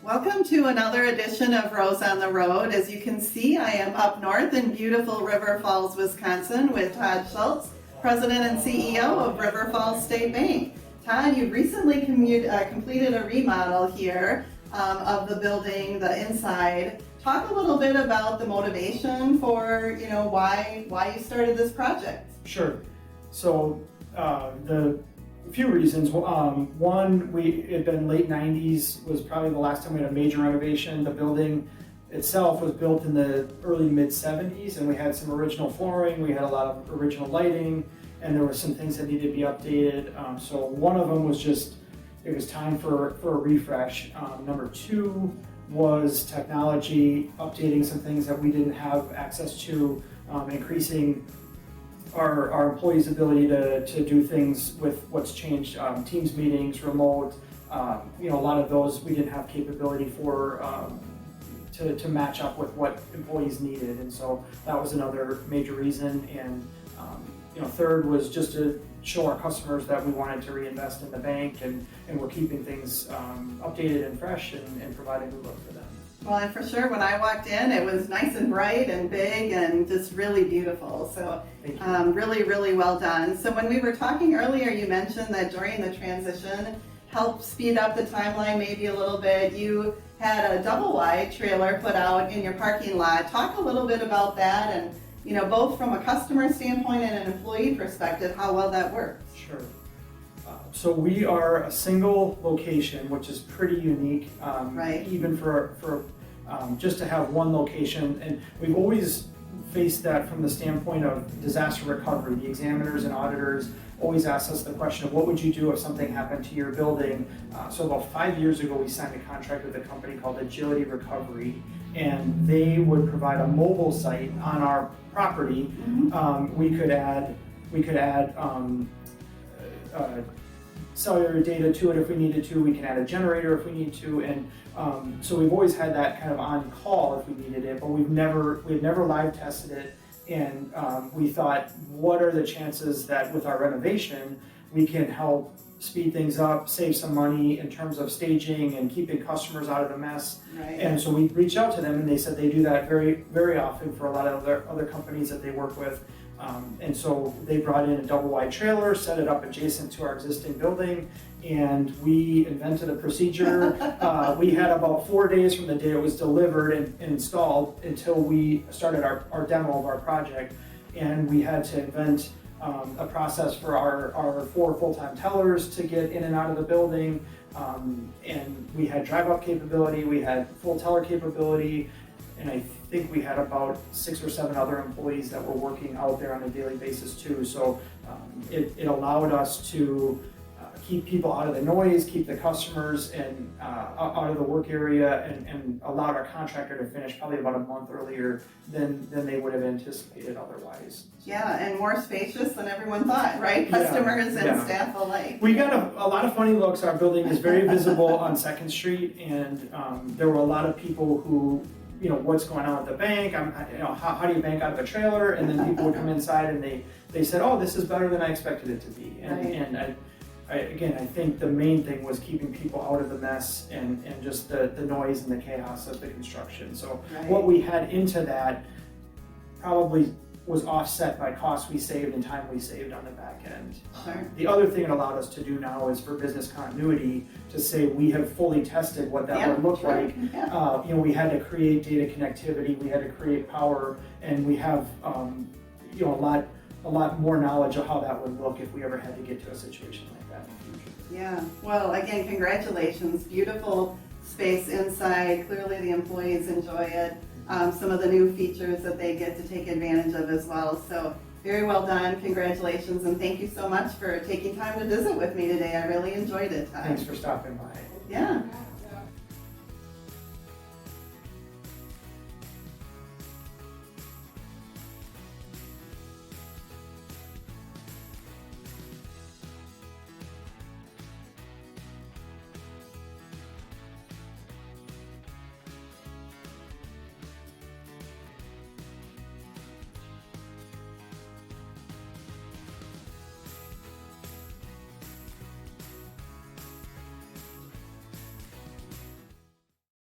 Welcome to another edition of Rose on the Road. As you can see, I am up north in beautiful River Falls, Wisconsin with Todd Schultz, President and CEO of River Falls State Bank. Todd, you recently completed a remodel here of the building, the inside. Talk a little bit about the motivation for, why you started this project. Sure. So a few reasons. One, it had been late 90s was probably the last time we had a major renovation. The building itself was built in the early mid 70s, and we had some original flooring, we had a lot of original lighting, and there were some things that needed to be updated. So one of them was just, it was time for a refresh. Number two was technology, updating some things that we didn't have access to, increasing our employees' ability to do things with what's changed, Teams meetings, remote, a lot of those we didn't have capability for to match up with what employees needed, and so that was another major reason. And third was just to show our customers that we wanted to reinvest in the bank, and we're keeping things updated and fresh and providing a good look for them. Well, and for sure, when I walked in, it was nice and bright and big and just really beautiful. So really, really well done. So when we were talking earlier, you mentioned that during the transition, helped speed up the timeline maybe a little bit. You had a double wide trailer put out in your parking lot. Talk a little bit about that, and both from a customer standpoint and an employee perspective, how well that works. Sure. So we are a single location, which is pretty unique, Right. Even for just to have one location. And we've always faced that from the standpoint of disaster recovery. The examiners and auditors always ask us the question of what would you do if something happened to your building. So about 5 years ago, we signed a contract with a company called Agility Recovery, and they would provide a mobile site on our property. Mm-hmm. We could add cellular data to it if we needed to. We can add a generator if we need to, and so we've always had that kind of on call if we needed it. But we've never live tested it, and we thought, what are the chances that with our renovation we can help speed things up, save some money in terms of staging and keeping customers out of the mess. Right. And so we reached out to them, and they said they do that very, very often for a lot of other companies that they work with. And so they brought in a double wide trailer, set it up adjacent to our existing building, and we invented a procedure. We had about 4 days from the day it was delivered and installed until we started our demo of our project. And we had to invent a process for our 4 full-time tellers to get in and out of the building. And we had drive-up capability, we had full teller capability, and I think we had about 6 or 7 other employees that were working out there on a daily basis too. So it allowed us to keep people out of the noise, keep the customers and out of the work area, and allowed our contractor to finish probably about a month earlier than they would have anticipated otherwise. Yeah, and more spacious than everyone thought, right? Customers and staff alike. We got a lot of funny looks. Our building is very visible on 2nd Street, and there were a lot of people who, what's going on with the bank? How do you bank out of a trailer? And then people would come inside and they said, oh, this is better than I expected it to be. And I think the main thing was keeping people out of the mess and just the noise and the chaos of the construction. So what we had into that probably was offset by costs we saved and time we saved on the back end. Sure. The other thing it allowed us to do now is for business continuity to say we have fully tested what that would look like. Yeah. We had to create data connectivity, we had to create power, and we have a lot more knowledge of how that would look if we ever had to get to a situation like that in the future. Yeah, well, again, congratulations. Beautiful space inside. Clearly the employees enjoy it. Some of the new features that they get to take advantage of as well. So very well done. Congratulations, and thank you so much for taking time to visit with me today. I really enjoyed it, Todd. Thanks for stopping by. Yeah.